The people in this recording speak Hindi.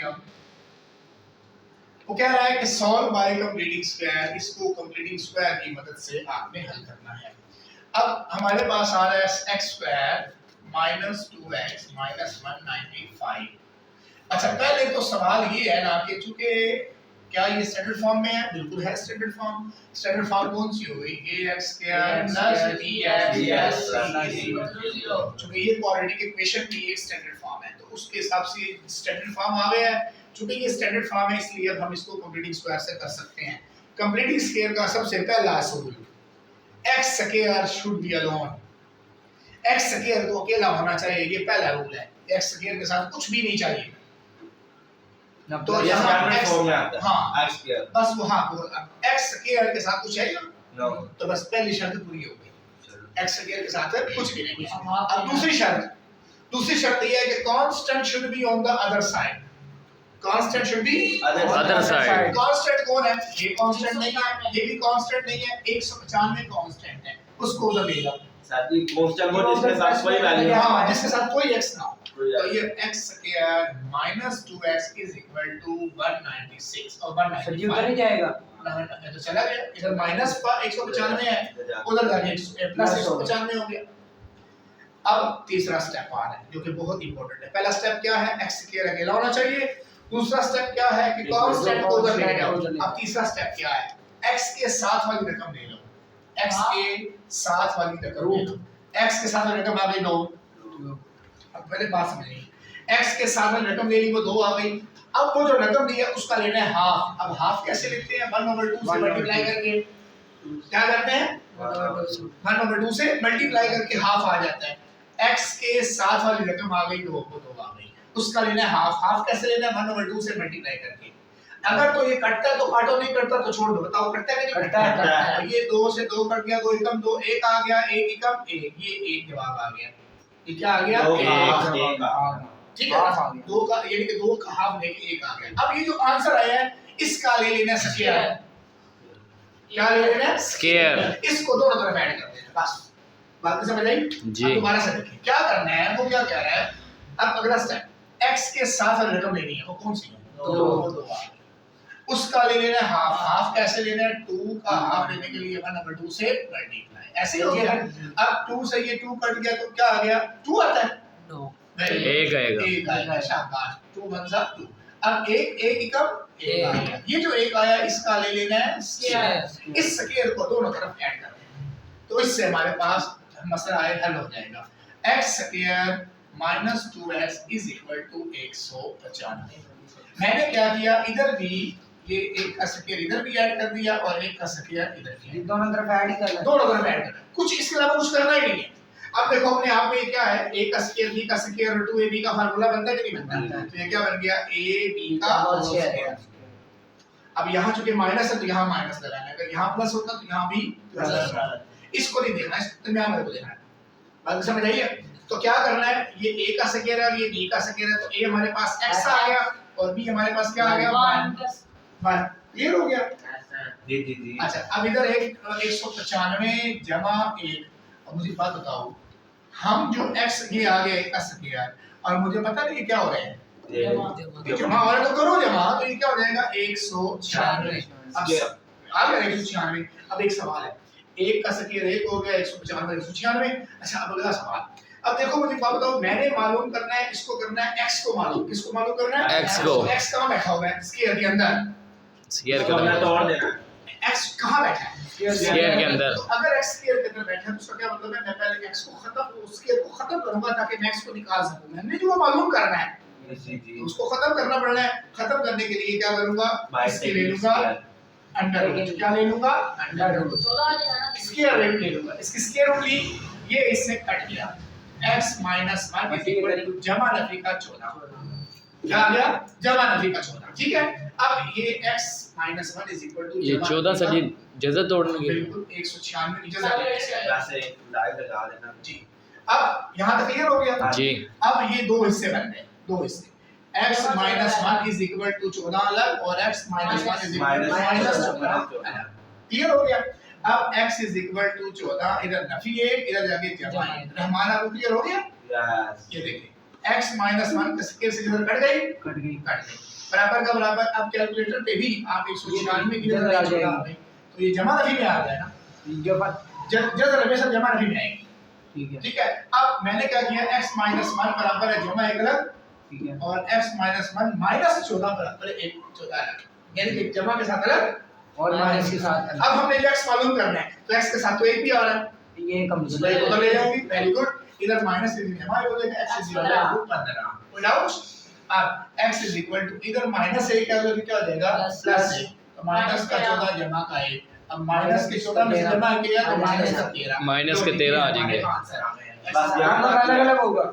अब वो कह रहा है कि सॉल्व बाय कंप्लीटिंग स्क्वायर, इसको कंप्लीटिंग स्क्वायर की मदद से आपने हल करना है। अब हमारे पास आ रहा है x square minus 2x minus 195। अच्छा पहले तो सवाल ये है ना कि चूंकि क्या ये स्टैंडर्ड फॉर्म में है? बिल्कुल है स्टैंडर्ड फॉर्म। स्टैंडर्ड फॉर्म कौन सी हो गई? ax स्क्वायर प्लस bx चूंकि ये क्वाड्रेटिक इक्वेशन की एक स्टैंडर्ड फॉर्म है तो उसके हिसाब से स्टैंडर्ड फॉर्म आ गया है। चूंकि ये स्टैंडर्ड फॉर्म है इसलिए अब हम इसको कंप्लीटिंग स्क्वायर से कर सकते हैं। कंप्लीटिंग स्क्वायर का सबसे पहला असूल x square should be alone, x square को अकेला होना चाहिए, ये पहला रूल है। x स्क्वायर के साथ कुछ भी नहीं चाहिए। तो यहाँ x फॉर्म में आता है हाँ x स्क्वायर बस वो हाँ x स्क्वायर के साथ कुछ है नो तो बस पहली शर्त पूरी हो गई, x स्क्वायर के साथ कुछ भी नहीं। अब दूसरी शर्त ये है कि constant should be on the other side. Constant should be other side. Constant कौन है? ये कांस्टेंट नहीं है, ये भी कांस्टेंट नहीं है, 195 कांस्टेंट है, उसको उधर ले जाओ। साथ ही कांस्टेंट वो जिसके साथ कोई वैल्यू हां जिसके साथ कोई x ना हो। तो ये x square minus 2x is equal to 196 और 195 सर जी उधर ही जाएगा तो चला गया, इधर माइनस पर 195 है, उधर जाके प्लस 195 हो गया। अब तीसरा स्टेप आ रहा है जो कि बहुत इंपॉर्टेंट है। पहला स्टेप क्या है? x स्क्वायर अकेला होना चाहिए। दूसरा स्टेप क्या है कि कांस्टेंट को उधर ले जाओ। अब तीसरा स्टेप क्या है? x के साथ वाली रकम ले लो, x के साथ वाली रकम ले लो, x के साथ वाली रकम आ गई 2। अब पहले बात समझिए, x के साथ वाली रकम ले ली वो 2 आ गई। अब वो जो रकम ली है उसका लेना है हाफ। अब हाफ कैसे लिखते हैं? 1/2 से मल्टीप्लाई करके। क्या करते हैं? 1/2 से मल्टीप्लाई करके हाफ आ जाता है। x के साथ वाली रकम आ गई 2 आ गई, उसका लेना है हाफ। हाफ कैसे लेना है? 1/2 से मल्टीप्लाई करके। अगर तो ये कटता है तो काटो, नहीं कटता तो छोड़ दो। बताओ कटता है कि नहीं कटता है? ये 2 से 2 कट गया, 2 एकम 2, 1 आ गया, 1 एकम 1, ये 1 जवाब आ गया। ये क्या आ गया? 1 ठीक है, 2 का यानी कि 2 का हाफ लेके 1 आ गया। अब ये जो आंसर आया है इसका ले लेना स्क्वायर। क्या ले लेना है? स्क्वायर। इसको दोनों तरफ ऐड कर देना बस। बात समझ आई? जी। दोबारा से देखिए क्या करना है। वो क्या कह रहा है? अब अगला स्टेप x के साथ वाली रकम लेनी है, वो कौन सी है? 2 उसका ले लेना है हाफ। हाफ कैसे लेना है? 2 का हाफ लेने के लिए 1/2 से मल्टीप्लाई। ऐसे हो गया। अब 2 से ये 2 कट गया तो क्या आ गया? 2 आता है। एक आएगा। 1 आएगा, शाबाश। 2 1 जा 2। अब 1 एकम 1 आ गया। ये जो 1 आया इसका ले लेना है स्क्वायर। इस स्क्वायर को दोनों तरफ ऐड कर देना, तो इससे हमारे पास मसला हल हो जाएगा। x square minus 2x is equal to 195। मैंने क्या किया? इधर भी ये 1 का स्क्वायर इधर भी ऐड कर दिया और 1 का स्क्वायर इधर भी। दोनों तरफ ऐड ही करना है, दोनों तरफ ऐड करना, कुछ इसके अलावा कुछ करना ही नहीं है। अब देखो अपने आप में ये क्या है? a का स्क्वायर b का स्क्वायर और 2ab का फार्मूला बनता है कि नहीं बनता? तो ये क्या बन गया? ab का होल स्क्वायर। अब यहाँ चूंकि माइनस है तो यहाँ माइनस लगाना है, अगर यहाँ प्लस होता तो यहाँ भी प्लस लगाना है। इसको नहीं देखना, इस दरमियान में देखना है। बात समझ आई है? तो क्या करना है? ये a का स्क्वायर है और ये b का स्क्वायर है, तो a हमारे पास x आ गया और b हमारे पास क्या आ गया? 1। क्लियर हो गया? जी। अच्छा अब इधर एक 195 जमा 1। अब मुझे बात बताओ, हम जो x ये आ गया 1 का स्क्वायर और मुझे पता नहीं क्या हो रहा है, ये जमा हो रहा है तो करो जमा, तो ये क्या हो जाएगा? 196। अब आ गया 196। अब एक सवाल है, 1 का स्क्वायर 1 हो गया, 195 196। अच्छा अब अगला सवाल, अब देखो मुझे बात बताओ, मैंने मालूम करना है, इसको करना है x को मालूम। किसको मालूम करना है? x को। x कहां बैठा हुआ है? स्क्वायर के अंदर। स्क्वायर के अंदर अंदर तोड़ देना। x कहां बैठा है? स्क्वायर के अंदर। तो अगर x स्क्वायर के अंदर बैठा है तो उसका क्या मतलब है? मैं पहले x को खत्म स्क्वायर को खत्म करूंगा ताकि मैं x को निकाल सकूं। मैंने जो मालूम करना है जी। उसको खत्म करना पड़ना है। खत्म करने के लिए क्या करूंगा? इसके ले लूंगा अंडर रूट। क्या ले लूंगा? Under root. स्क्वायर रूट ले लूंगा। इसकी स्क्वायर रूट ली, ये इससे कट गया। x - 1 इज इक्वल टू जमा नफी का 14। क्या आ गया? जमा नफी का 14। ठीक है, अब ये x - 1 इज इक्वल टू ये 14 से जज़ा तोड़ने के बिल्कुल 196 नीचे जाके वैसे लाइव लगा देना। जी। अब यहां तक क्लियर हो गया? जी। अब ये दो हिस्से बन गए, दो हिस्से। x - 1 इज इक्वल टू 14 अलग और x - 1 इज इक्वल टू -14 अलग। क्लियर हो गया? अब x इज इक्वल टू 14, इधर नफी है, इधर जाके जमा है। रहमान आपको क्लियर हो गया? यस। ये देखिए x - 1 का स्क्वायर से इधर कट गई, कट गई। कट गई। बराबर का बराबर। अब कैलकुलेटर पे भी आप 196 की जगह आ छोड़ा जाएगी। आपने, तो ये जमा नफी में आ गया ना, जो बात जब हमेशा जमा नफी में आएगी। ठीक है ठीक है, अब मैंने क्या किया, x माइनस 1 बराबर है जमा एक अलग, ठीक है और x माइनस 1 माइनस 14 बराबर है 1 14 अलग, यानी कि जमा के साथ अलग और माइनस के साथ अब हमने जो x मालूम करना है, तो x के साथ तो 1 भी आ रहा है, ये कम तो एक उधर ले जाऊंगी। वेरी गुड, इधर माइनस से जमा हो जाएगा, x इज इक्वल टू 15। कोई डाउट? अब x इज इक्वल टू इधर माइनस 1 क्या हो जाएगा, प्लस 1, तो माइनस का 14 जमा का 1, अब माइनस के 14 में से जमा किया तो माइनस का 13, माइनस के 13 आ जाएंगे। आंसर आ गया। बस यहाँ अलग अलग होगा